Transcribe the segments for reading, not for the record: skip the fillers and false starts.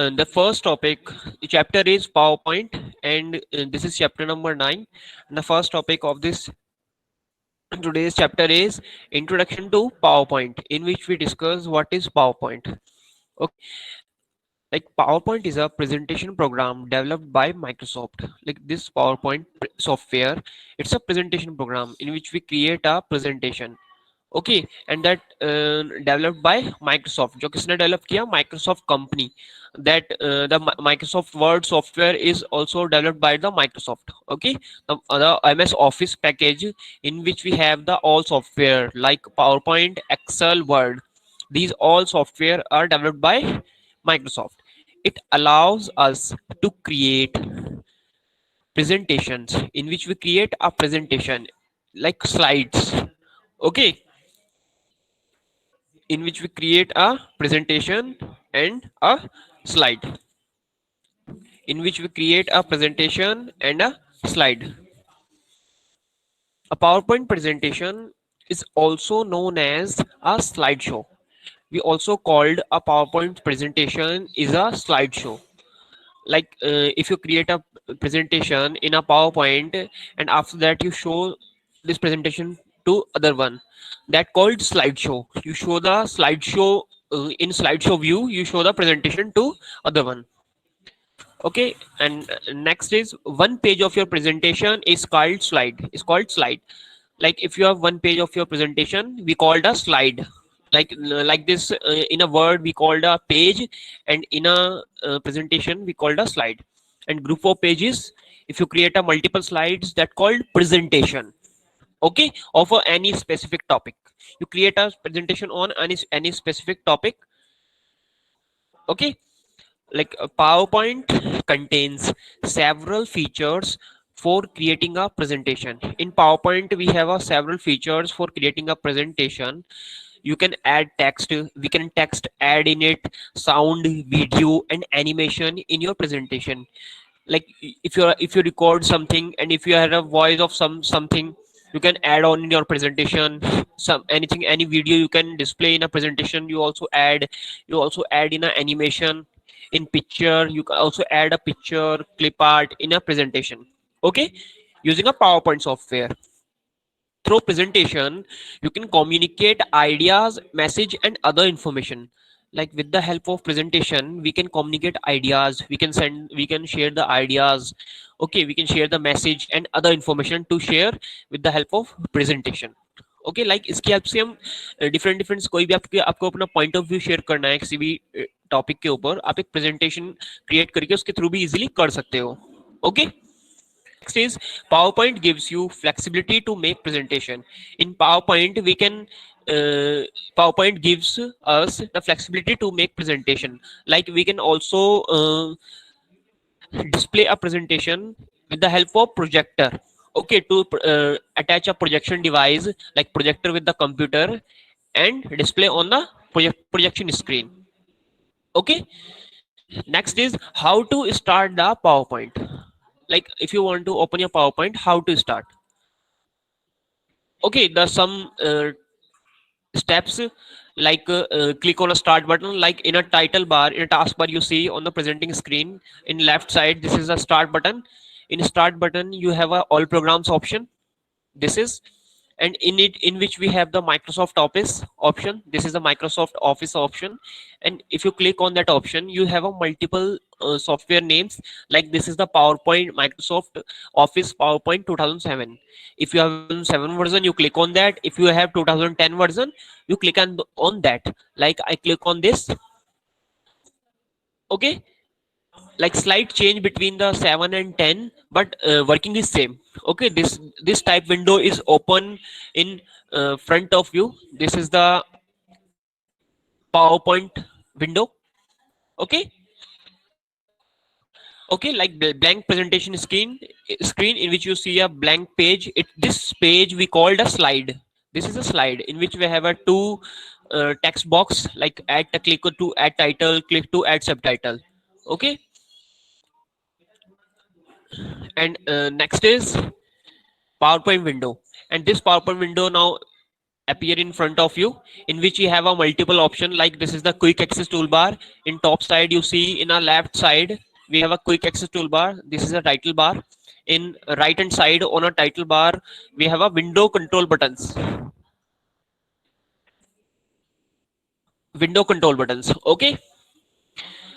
The first topic, chapter is PowerPoint, and this is chapter number 9. And the first topic of this today's chapter is Introduction to PowerPoint, in which we discuss what is PowerPoint. Okay, like PowerPoint is a presentation program developed by Microsoft. Like this software, it's a presentation program in which we create a presentation. Okay and that developed by Microsoft जो किसने develop किया Microsoft company that the Microsoft word software is also developed by the Microsoft okay the MS office package in which we have the all software like PowerPoint, Excel, Word. These all software are developed by Microsoft. It allows us to create presentations in which we create a presentation like slides. Okay, in which we create a presentation and a slide in which we create a presentation and a slide. A PowerPoint presentation is also known as a slideshow. We also called a PowerPoint presentation is a slideshow. Like if you create a presentation in a PowerPoint and after that you show this presentation to other one, that called slideshow. You show the slideshow in slideshow view. You show the presentation to other one. Okay, and next is one page of your presentation is called slide. Is called slide. Like if you have one page of your presentation, we called a slide. Like this in a word we called a page, and in a presentation we called a slide. And group of pages, if you create a multiple slides, that called presentation. Okay, of any specific topic. You create a presentation on any specific topic. Okay, like PowerPoint contains several features for creating a presentation. In PowerPoint we have several features for creating a presentation. You can add text, we can text add in it, sound, video and animation in your presentation. Like if you record something and if you have a voice of something, you can add on in your presentation. Some anything, any video you can display in a presentation. You also add in an animation, in picture you can also add a picture clip art in a presentation. Okay, using a PowerPoint software. Through presentation you can communicate ideas, message and other information. Like with the help of presentation we can communicate ideas, we can share the ideas. Okay, we can share the message and other information to share with the help of presentation. Okay like इसकी help से हम different different कोई भी आपको अपना point of view share करना है किसी भी टॉपिक के ऊपर, आप एक प्रेजेंटेशन क्रिएट करके उसके थ्रू भी इजीली कर सकते हो. Okay, next is PowerPoint gives you flexibility to make presentation. In PowerPoint we can PowerPoint gives us the flexibility to make presentation. Like we can also display a presentation with the help of projector. Okay, to attach a projection device like projector with the computer and display on the projection screen. Okay, next is how to start the PowerPoint. Like if you want to open your PowerPoint, how to start. Okay, there's some steps. Like click on a start button. Like in a title bar, in a taskbar you see on the presenting screen in left side, this is a start button. In start button you have a all programs option. This is, and in it in which we have the Microsoft Office option. This is the Microsoft Office option, and if you click on that option you have a multiple software names. Like this is the PowerPoint, Microsoft Office PowerPoint 2007. If you have 7 version you click on that. If you have 2010 version you click on that. Like I click on this. Okay, like slight change between the 7 and 10, but working is same. Okay, this type window is open in front of you. This is the PowerPoint window. Okay, okay, like the blank presentation screen in which you see a blank page. This page we called a slide. This is a slide in which we have a two text box, like add a click to add title, click to add subtitle. Okay, and next is PowerPoint window. And this PowerPoint window now appear in front of you, in which you have a multiple option. Like this is the quick access toolbar. In top side you see, in our left side we have a quick access toolbar. This is a title bar. In right hand side on a title bar we have a window control buttons. Window control buttons. Okay.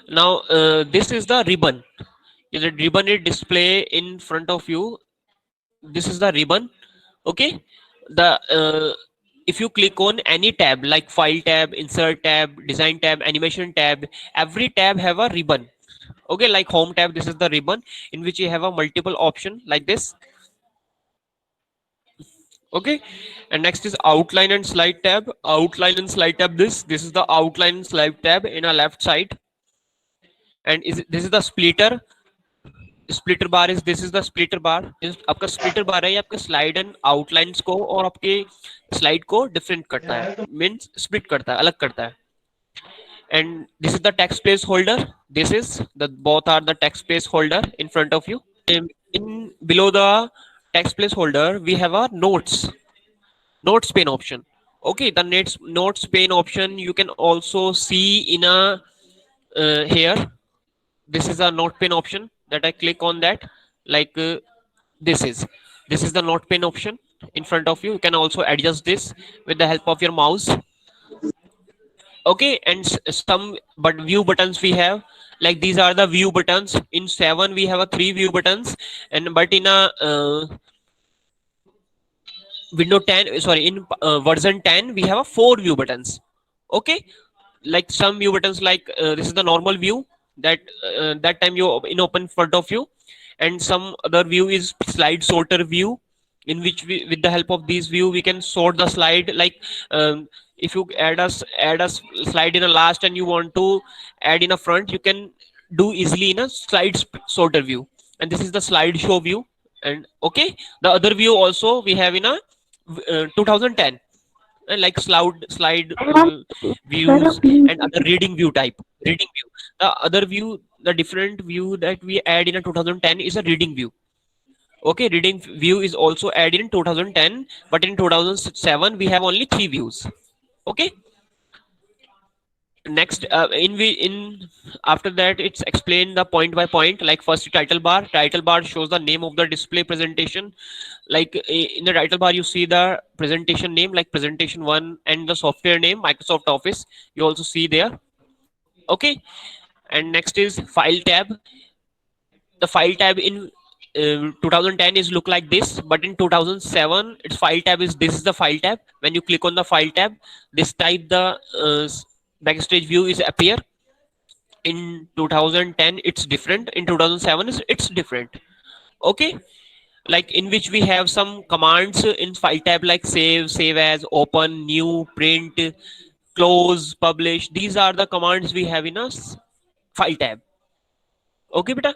Now this is the ribbon. The ribbon is display in front of you. This is the ribbon. Okay. The if you click on any tab like file tab, insert tab, design tab, animation tab, every tab have a ribbon. Okay, like home tab, this is the ribbon in which you have a multiple option like this. Okay, and next is outline and slide tab. Outline and slide tab, this is the outline and slide tab in a left side. And this is the splitter. Splitter bar is this is the splitter bar. आपका splitter बार है, ये आपके slide and outlines को और आपके slide को different करता है, मींस स्प्लिट करता है, अलग करता है. And this is the text place holder. This is the both are the text place holder in front of you. In below the text place holder we have a notes pane option. Okay, the notes pane option you can also see in a here. This is a note pane option that I click on that. Like this is the note pane option in front of you. You can also adjust this with the help of your mouse. Okay, and some but view buttons we have, like these are the view buttons. In 7 we have a 3 view buttons, and but in a window 10, sorry, in version 10 we have a 4 view buttons. Okay, like some view buttons, like this is the normal view that time you in open front of you, and some other view is slide sorter view, in which we, with the help of these view, we can sort the slide. Like if you add a slide in a last and you want to add in a front, you can do easily in a sorter view. And this is the slide show view. And okay, the other view also we have in a 2010, and like slide views and other reading view type. Reading view, the other view, the different view that we add in a 2010 is a reading view. Okay, reading view is also added in 2010, but in 2007 we have only 3 views. Okay, next in after that it's explained the point by point. Like first, title bar shows the name of the display presentation. Like in the title bar you see the presentation name, like presentation 1, and the software name Microsoft Office you also see there. Okay, and next is file tab. The file tab in 2010 is look like this, but in 2007 its file tab is, this is the file tab. When you click on the file tab, this type the backstage view is appear. In 2010 it's different, in 2007 it's different. Okay, like in which we have some commands in file tab, like save as, open, new, print, close, publish. These are the commands we have in a file tab. Okay beta.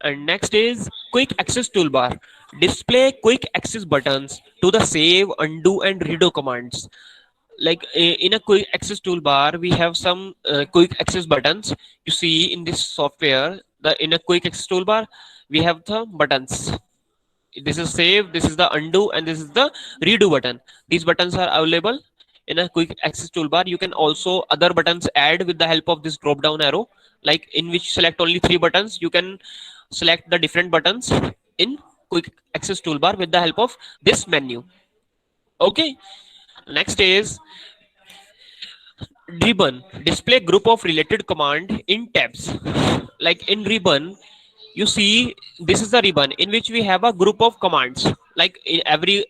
And next is quick access toolbar. Display quick access buttons to the save, undo and redo commands. Like in a quick access toolbar we have some quick access buttons. You see in this software, the in a quick access toolbar we have the buttons. This is save, this is the undo, and this is the redo button. These buttons are available in a quick access toolbar. You can also other buttons add with the help of this drop down arrow, like in which select only 3 buttons. You can select the different buttons in quick access toolbar with the help of this menu. Okay, next is ribbon. Display group of related command in tabs. Like in ribbon you see, this is the ribbon in which we have a group of commands. Like in every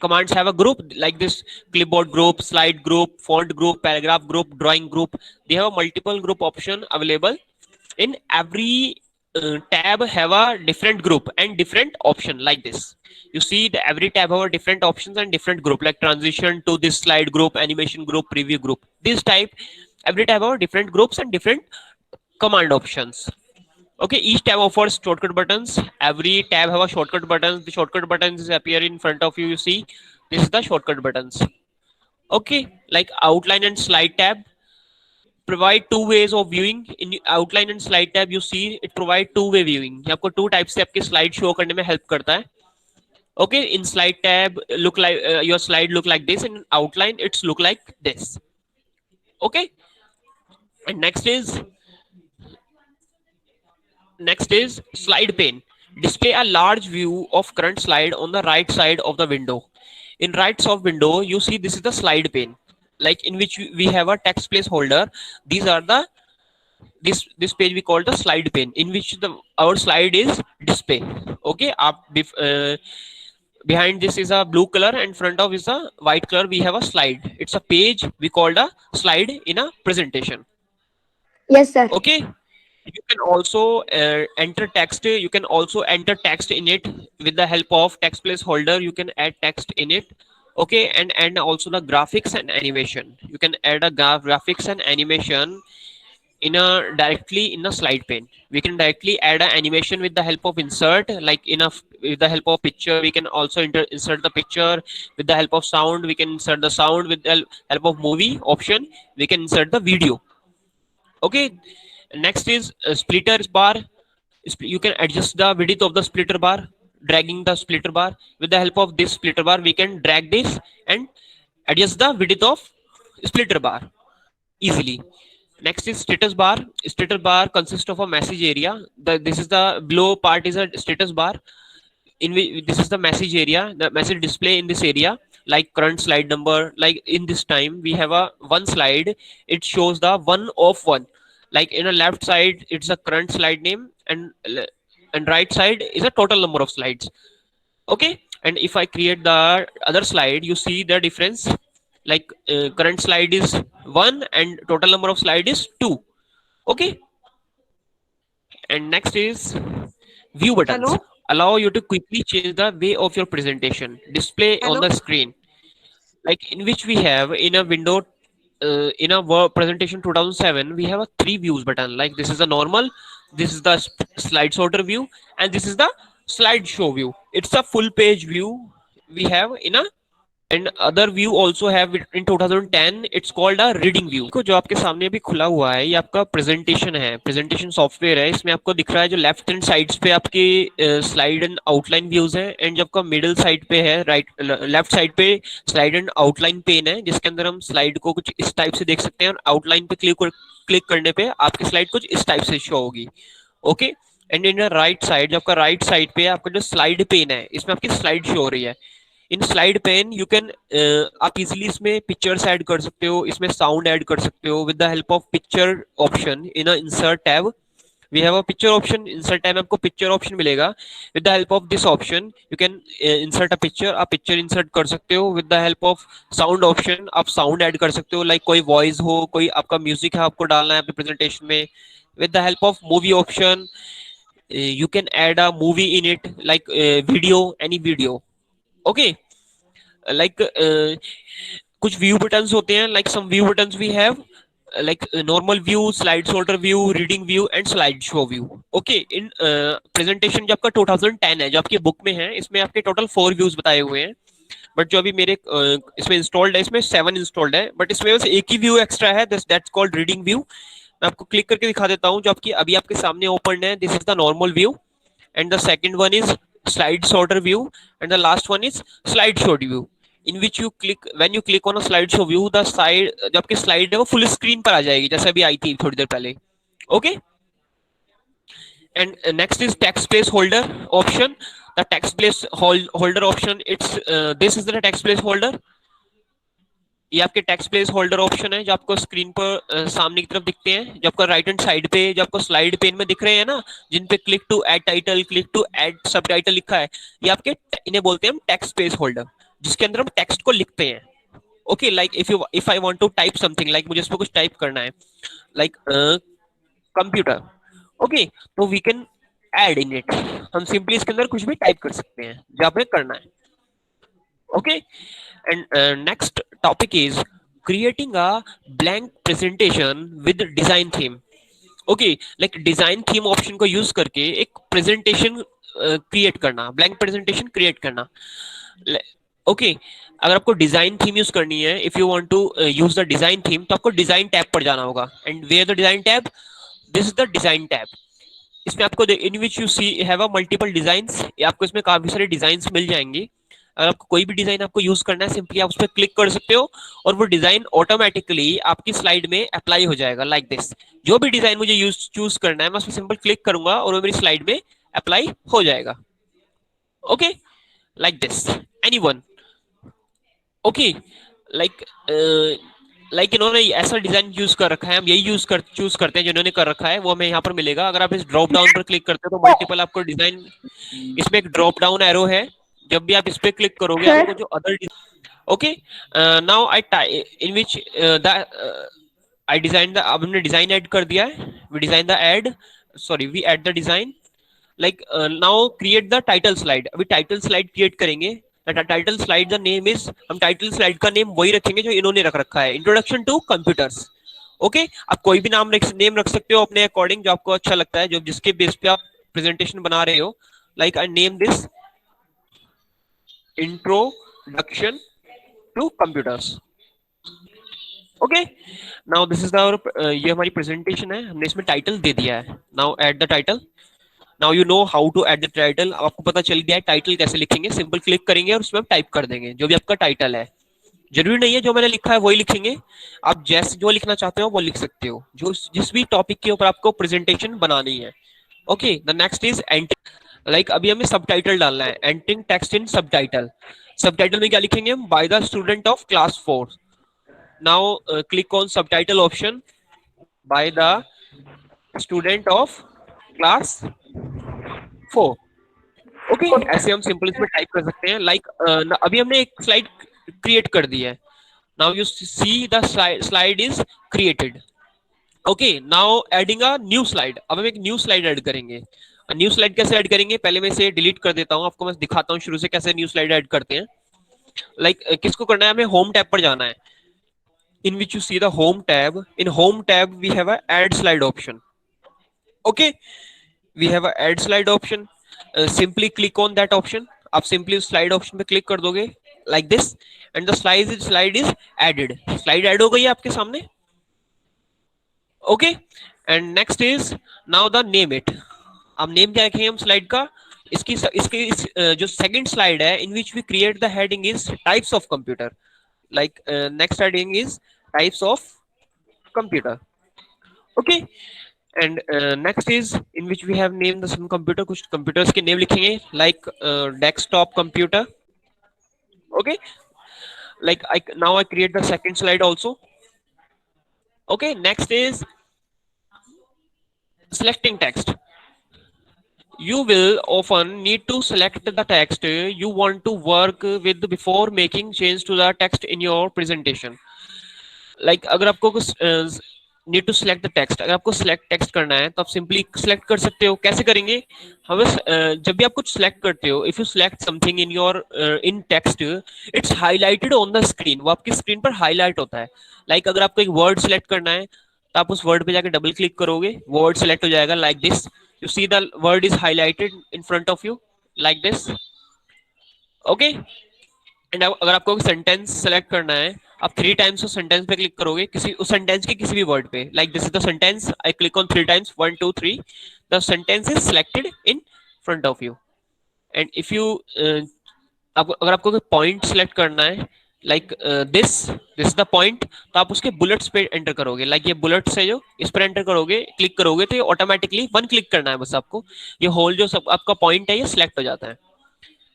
commands have a group, like this: clipboard group, slide group, font group, paragraph group, drawing group. They have a multiple group option available. In every tab have a different group and different option. Like this, you see the every tab have a different options and different group, like transition to this slide group, animation group, preview group. This type, every tab have different groups and different command options. Okay, each tab offers shortcut buttons. Every tab have a shortcut buttons. The shortcut buttons appear in front of you. You see, this is the shortcut buttons. Okay, like outline and slide tab provide 2 ways of viewing. In outline and slide tab you see it provide 2-way viewing. ये आपको 2 type से आपके slide show करने में help करता है. Okay, in slide tab, look like your slide look like this, in outline it's look like this. Okay, and next is slide pane. Display a large view of current slide on the right side of the window. In right of window, you see this is the slide pane, like in which we have a text placeholder. These are the this page we call the slide pane, in which the our slide is display. Okay, behind this is a blue color and front of is a white color. We have a slide. It's a page we called a slide in a presentation. Yes, sir. Okay, you can also enter text. You can also enter text in it with the help of text placeholder. You can add text in it. Okay, and also the graphics and animation. You can add a graphics and animation in a directly in a slide pane. We can directly add an animation with the help of insert, like with the help of picture. We can also insert the picture. With the help of sound, we can insert the sound. With the help of movie option, we can insert the video. Okay, next is splitters bar. You can adjust the width of the splitter bar, dragging the splitter bar. With the help of this splitter bar, we can drag this and adjust the width of splitter bar easily. Next is status bar. Status bar consists of a message area. This is the below part is a status bar. In which this is the message area, the message display in this area, like current slide number. Like in this time, we have a one slide. It shows the one of one. Like in a left side, it's a current slide name, and right side is a total number of slides. Okay, and if I create the other slide, you see the difference. Like current slide is one and total number of slide is two. Okay, and next is view buttons. Hello. Allow you to quickly change the way of your presentation display on Hello. the screen. Like in which we have in a window, in a presentation 2007, we have a three views button. Like this is a normal, this is the slide sorter view, and this is the slideshow view. It's a full page view we have in a, and other view also have it in 2010. It's called a reading view. को जो आपके सामने अभी खुला हुआ है, ये आपका प्रेजेंटेशन है, प्रेजेंटेशन सॉफ्टवेयर है. इसमें आपको दिख रहा है जो लेफ्ट हैंड साइड्स पे आपके स्लाइड एंड आउटलाइन व्यूज है, एंड जब का मिडिल साइड पे है, राइट लेफ्ट साइड पे स्लाइड एंड आउटलाइन पेन है, जिसके अंदर हम स्लाइड को कुछ इस टाइप से देख सकते हैं, और आउटलाइन पे क्लिक करने पे आपकी स्लाइड कुछ इस टाइप से शो होगी. Okay, and in right side, जो आपका राइट साइड पे आपका जो स्लाइड पेन है, इसमें आपकी स्लाइड शो हो रही है. In slide pane you can, आप इजीली इसमें पिक्चर्स ऐड कर सकते हो, इसमें साउंड ऐड कर सकते हो with the help of picture option in a insert tab. We have a picture option. Insert tab में आपको पिक्चर ऑप्शन मिलेगा. With the help of this option you can insert a picture. आप picture insert कर सकते हो. With the help of sound option आप sound add कर सकते हो, लाइक कोई वॉइस हो, कोई आपका म्यूजिक है आपको डालना है अपने प्रेजेंटेशन में. With the help of movie option you can add a movie in it, like video, any video. Okay, like कुछ व्यू बटन्स होते हैं, like some view buttons we have, like normal view, slide sorter view, reading view and slide show view. Okay, in presentation जो आपका 2010 है, जो आपकी book में है, इसमें आपके टोटल 4 व्यूज बताए हुए हैं. बट जो अभी मेरे इसमें इंस्टॉल्ड है, इसमें 7 इंस्टॉल्ड है, बट इसमें बस एक ही व्यू एक्स्ट्रा है, दैट्स कॉल्ड रीडिंग व्यू. मैं आपको क्लिक करके दिखा देता हूँ. जो आपकी अभी आपके सामने ओपन है, this is the normal view, and the second one is slide sorter view, and the last one is slide show view, in which you click, when you click on a slide show view, the side जो आपकी slide है वो full screen पर आ जाएगी, जैसे अभी आई थी थोड़ी देर पहले. Okay, and next is text place holder option. The text place holder option, it's this is the text place holder. ये आपके टेक्स्ट प्लेस होल्डर ऑप्शन है, जो आपको स्क्रीन पर सामने की तरफ दिखते हैं, जो आपका राइट हैंड साइड पे, जो आपको स्लाइड पेन में दिख रहे हैं ना, जिन पे click to add title, click to add subtitle लिखा है, ये आपके, इन्हें बोलते हैं हम टेक्स्ट प्लेस होल्डर, जिसके अंदर हम टेक्स्ट को लिखते हैं. Okay, like if I want to type something, like मुझे इसमें कुछ टाइप करना है, लाइक कंप्यूटर. ओके, तो we can add in it, हम सिंपली इसके अंदर कुछ भी टाइप कर सकते हैं जो आपने करना है. Okay, and next topic is creating a blank presentation with design theme. Okay, like design theme option को use करके एक presentation create करना, blank presentation create करना. ओके, अगर आपको डिजाइन थीम यूज करनी है, if you want to use the design theme, तो आपको डिजाइन टैब पर जाना होगा. And where the design tab, this is the design tab. इसमें आपको in which you see have a multiple designs, आपको इसमें काफी सारे डिजाइन्स मिल जाएंगे। अगर आपको कोई भी डिजाइन आपको यूज करना है, सिंपली आप उस पर क्लिक कर सकते हो और वो डिजाइन ऑटोमेटिकली आपकी स्लाइड में अप्लाई हो जाएगा लाइक दिस। जो भी डिजाइन मुझे यूज चूज करना है मैं उस पर सिंपल क्लिक करूंगा और वो मेरी स्लाइड में अप्लाई हो जाएगा। Okay, like this anyone. Okay, like like इन्होंने ऐसा डिजाइन यूज कर रखा है, हम यही चूज करते हैं जिन्होंने कर रखा है वो हमें यहाँ पर मिलेगा। अगर आप इस ड्रॉप डाउन पर क्लिक करते हो तो मल्टीपल आपको डिजाइन, इसमें एक ड्रॉप डाउन एरो है, जब भी आप इस पे क्लिक करोगे Sir, आपको जो other, okay now I in which the I design the, अब हमने डिजाइन ऐड कर दिया है, we design the add, sorry we add the design. Like now create the title slide, अभी टाइटल स्लाइड क्रिएट करेंगे। Title slide the name is, हम title slide का name वही रखेंगे जो इन्होंने रख रखा है, इंट्रोडक्शन टू कंप्यूटर्स। ओके, आप कोई भी नेम रख सकते हो अपने अकॉर्डिंग, जो आपको अच्छा लगता है, जो जिसके बेस पे आप प्रेजेंटेशन बना रहे हो। Like I name this introduction to computers. Okay, now this is our, ये हमारी प्रेजेंटेशन है, हमने इसमें टाइटल दे दिया है। Now add the title. Now you know how to add the title, आपको पता चल गया है टाइटल कैसे लिखेंगे। सिंपल क्लिक करेंगे और उसमें आप टाइप कर देंगे जो भी आपका टाइटल है। जरूरी नहीं है जो मैंने लिखा है वही लिखेंगे, आप जैसे जो लिखना चाहते हो वो लिख सकते हो, जो जिस भी टॉपिक के ऊपर आपको प्रेजेंटेशन बनानी है। Okay, the next is editing. Like अभी हमें सब टाइटल डालना है, एंटिंग टेक्स्ट इन सब टाइटल। सब टाइटल में क्या लिखेंगे हम, by the student of class 4। Now click on sub title option, by the student of class 4। Okay, ऐसे हम सिंपल इसमें टाइप कर सकते हैं। लाइक अभी हमने एक स्लाइड क्रिएट कर दी है। Now you see the slide is created. Okay, now adding a new slide, अब हम एक न्यू स्लाइड ऐड करेंगे। न्यू स्लाइड कैसे ऐड करेंगे, पहले मैं इसे डिलीट कर देता हूं, आपको मैं दिखाता हूं शुरू से कैसे न्यू स्लाइड ऐड करते हैं। लाइक किसको करना है, हमें होम टैब पर जाना है। In which you see the home tab, in home tab we have a add slide option. Okay, we have a add slide option, simply click on that option. आप simply उस slide option पे click कर दोगे like this, and the slide is added, slide add हो गई है आपके सामने। Okay, and next is now the name it. अब नेम क्या रखेंगे हम स्लाइड का, जो सेकंड स्लाइड है in which we create the heading is types of computer. Like next heading is types of computer. Okay, and next is in which we have name the some computer, कुछ computers के name लिखेंगे like desktop computer. Okay, like I now I create the second slide also. Okay, next is selecting text. You will often need to select the text you want to work with before making change to the text in your presentation. Like अगर आपको कुछ need to select the text, अगर आपको select text करना है तो आप simply select कर सकते हो। कैसे करेंगे, हमें जब भी आप कुछ सिलेक्ट करते हो, if you select something in your in text, it's highlighted on the screen, वो आपकी स्क्रीन पर हाईलाइट होता है। लाइक अगर आपको एक वर्ड सिलेक्ट करना है तो आप उस वर्ड पे जाके डबल क्लिक करोगे, वो वर्ड सिलेक्ट हो जाएगा like this. You see the word is highlighted in front of you like this. Okay, and अगर आपको सेंटेंस सेलेक्ट करना है, आप 3 टाइम्स उस सेंटेंस पे क्लिक करोगे, किसी उस सेंटेंस के किसी भी वर्ड पे। Like this is the sentence, I click on 3 times, 1 2 3, the sentence is selected in front of you. And if you अगर आपको पॉइंट सेलेक्ट करना है like this this the point, तो आप उसके बुलेट्स पे एंटर करोगे। लाइक ये बुलेट्स है जो इस पर एंटर करोगे, क्लिक करोगे तो ये ऑटोमेटिकली 1 क्लिक करना है बस आपको, ये होल जो सब आपका पॉइंट है ये सिलेक्ट हो जाता है।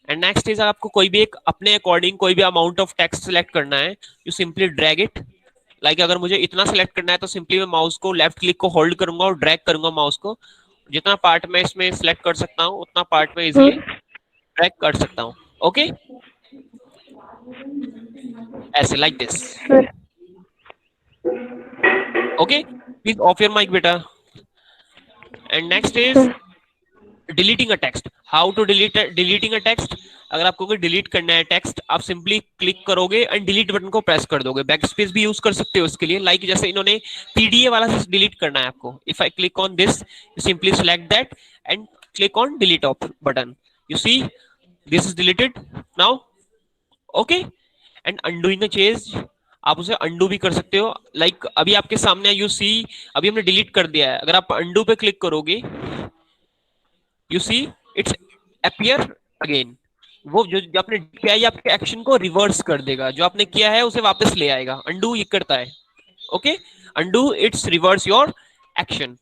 एंड नेक्स्ट इज आपको कोई भी एक अपने अकॉर्डिंग कोई भी अमाउंट ऑफ टेक्स्ट सिलेक्ट करना है, you simply drag it. Like अगर मुझे इतना सिलेक्ट करना है तो सिंपली मैं माउस को लेफ्ट क्लिक को होल्ड करूंगा और ड्रैग करूंगा माउस को, जितना पार्ट मैं इसमें सिलेक्ट कर सकता हूँ उतना पार्ट में इजिली ड्रैग कर सकता हूँ। ओके, ऐसे like this. sir, okay, please off your mic बेटा। And next is sir. Deleting a text, how to deleting a text. अगर आपको कोई डिलीट करना है टेक्स्ट, आप सिंपली क्लिक करोगे एंड डिलीट बटन को प्रेस कर दोगे। बैक स्पेस भी यूज कर सकते हो इसके लिए, लाइक जैसे इन्होंने पीडीए वाला से डिलीट करना है आपको, if I click on this, you simply select that and click on delete off button, you see this is deleted now. Okay, and undoing a change, आप उसे अंडू भी कर सकते हो। लाइक अभी आपके सामने यू सी, अभी हमने डिलीट कर दिया है, अगर आप अंडू पे क्लिक करोगे you see it's appear again. वो जो आपने किया है, ये आपके एक्शन को रिवर्स कर देगा, जो आपने किया है उसे वापस ले आएगा। अंडू ये करता है। Okay, undo it's reverse your action.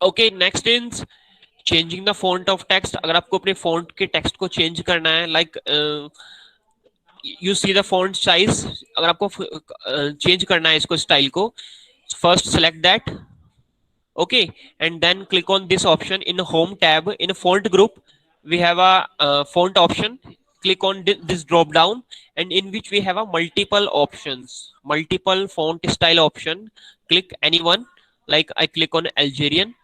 Okay, next is changing the font of text. अगर आपको अपने फॉन्ट के टेक्स्ट को चेंज करना है, like you see the font size, अगर आपको चेंज करना है इसको, स्टाइल को, first select that. Okay, and then click on this option in home tab. In font group we have a font option. Click on this drop down, and in which we have a multiple options, multiple font style option. Click any one, like I click on Algerian.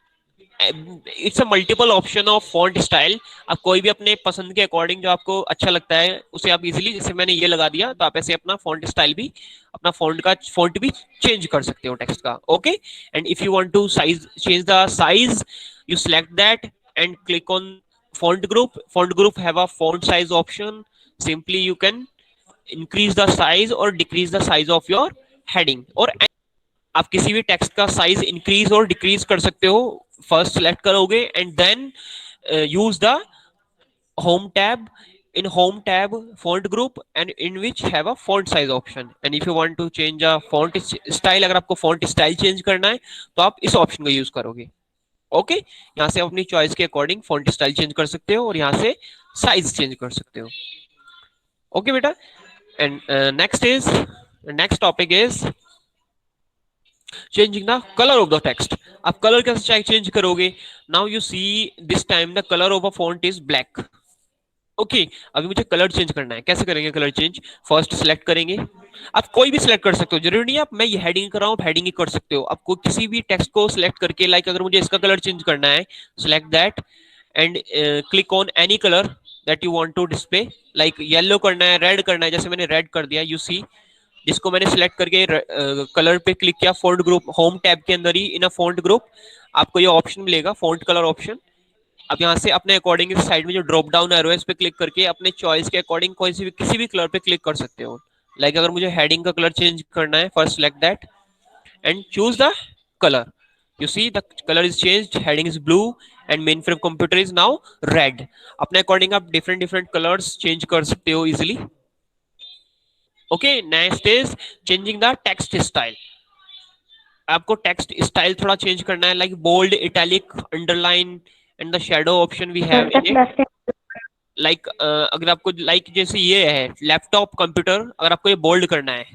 It's a multiple option of font style. आप कोई भी अपने पसंद के according जो आपको अच्छा लगता है उसे आप इजीली, जैसे मैंने ये लगा दिया, तो आप ऐसे अपना फॉन्ट स्टाइल भी, अपना फॉन्ट भी चेंज कर सकते हो टेक्स्ट का। Okay, and if you want to size change the size, you select that and click on font group have a font size option. Simply you can increase the size or decrease the size of your heading, और आप किसी भी text का size increase और decrease कर सकते हो। First select करोगे and then use the home tab. in home tab font group and in which have a font size option, and if you want to change a font style, अगर आपको font style change करना है तो आप इस option को use करोगे। Okay, यहाँ से अपनी चॉइस के अकॉर्डिंग फॉन्ट स्टाइल चेंज कर सकते हो और यहाँ से साइज चेंज कर सकते हो। ओके बेटा, and next topic is changing the color of the text. आप कलर कैसे चेंज करोगे? Now you see this time the colour of a font is black. Okay, अभी मुझे कलर चेंज करना है। कैसे करेंगे कलर चेंज? फर्स्ट सिलेक्ट करेंगे, आप कोई भी सिलेक्ट कर सकते हो, जरूरी नहीं है आप मैं ये हेडिंग कर रहा हूँ, हेडिंग ही कर सकते हो। आपको किसी भी टेक्स्ट को सिलेक्ट करके, लाइक अगर मुझे इसका कलर चेंज करना है, select that and click on any colour that you want to display, like yellow करना है, रेड करना है, जैसे मैंने रेड कर दिया। यू सी जिसको मैंने सिलेक्ट करके कलर पे क्लिक किया, फॉन्ट ग्रुप होम टैब के अंदर ही इन अ फॉन्ट ग्रुप आपको ये ऑप्शन मिलेगा, फॉन्ट कलर ऑप्शन। अब यहाँ से अपने अकॉर्डिंग साइड में जो ड्रॉप डाउन एरो है इस पे क्लिक करके अपने चॉइस के अकॉर्डिंग कोई सी भी किसी भी कलर पे क्लिक कर सकते हो। लाइक अगर मुझे हेडिंग का कलर चेंज करना है, first select that and choose the colour. You see the colour is changed, heading is blue and main frame computer is now red. अपने अकॉर्डिंग आप डिफरेंट डिफरेंट कलर्स चेंज कर सकते हो easily. Okay, next is changing the text style. आपको text style थोड़ा change करना है, like bold, italic, underline and the shadow option we have in it. Like अगर आपको लाइक जैसे ये है लैपटॉप कंप्यूटर, अगर आपको ये बोल्ड करना है,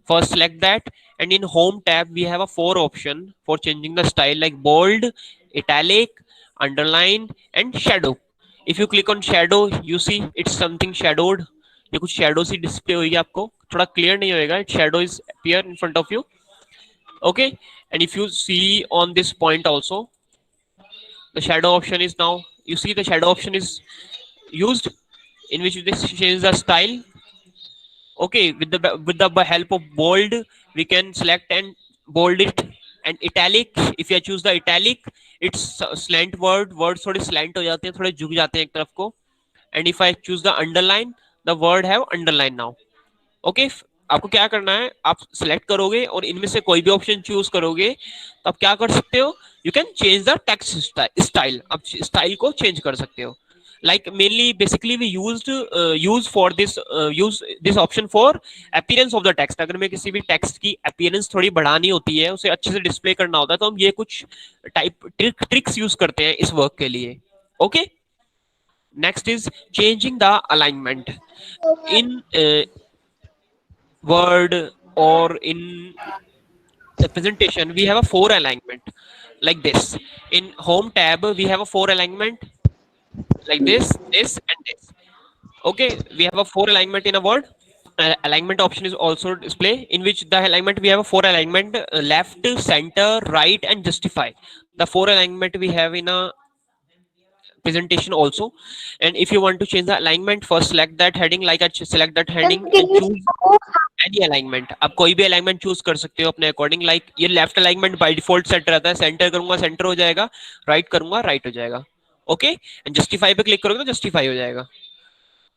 first select that, and in home tab we have a 4 option for changing the style, like bold, italic, underline and shadow. If you click on shadow, you see it's something shadowed, ये कुछ shadow सी display होगी, आपको थोड़ा clear नहीं होएगा, shadow is appear in front of you। okay, and if you see on this point also, the shadow option is now, you see the shadow option is used, in which this change the style। okay, with the help of bold we can select and bold it, and italic, if you choose the italic, it's slant words थोड़े slant हो जाते हैं, थोड़े झुक जाते हैं एक तरफ को। and if I choose the underline, the word have underline now। okay, आपको क्या करना है, आप सिलेक्ट करोगे और इनमें से कोई भी ऑप्शन चूज करोगे, तो आप क्या कर सकते हो, you can change the text style, आप स्टाइल को चेंज कर सकते हो। like mainly basically we use for this use this option for appearance of the text। अगर मैं किसी भी टेक्स्ट की appearance थोड़ी बढ़ानी होती है, उसे अच्छे से डिस्प्ले करना होता है, तो हम ये कुछ टाइप ट्रिक्स यूज करते हैं इस वर्क के लिए। Okay, next is changing the alignment in word or in the presentation. We have a 4 alignment like this. In home tab we have a 4 alignment like this and this। okay, we have a 4 alignment in a word। alignment option is also display, in which the alignment we have a 4 alignment, left, center, right and justify। the 4 alignment we have in a presentation also। and if you want to change the alignment, first select that heading, like I select that heading and choose any alignment. आप कोई भी alignment choose कर सकते हो अपने according, like ये left alignment by default set रहता है, सेंटर करूंगा सेंटर हो जाएगा, राइट करूंगा राइट हो जाएगा। ओके, एंड जस्टिफाई पे क्लिक करोगे तो जस्टिफाई हो जाएगा।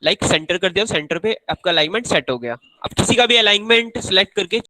लाइक सेंटर कर दिया, सेंटर पे आपका अलाइनमेंट सेट हो गया। आप किसी का भी अलाइनमेंट सिलेक्ट करके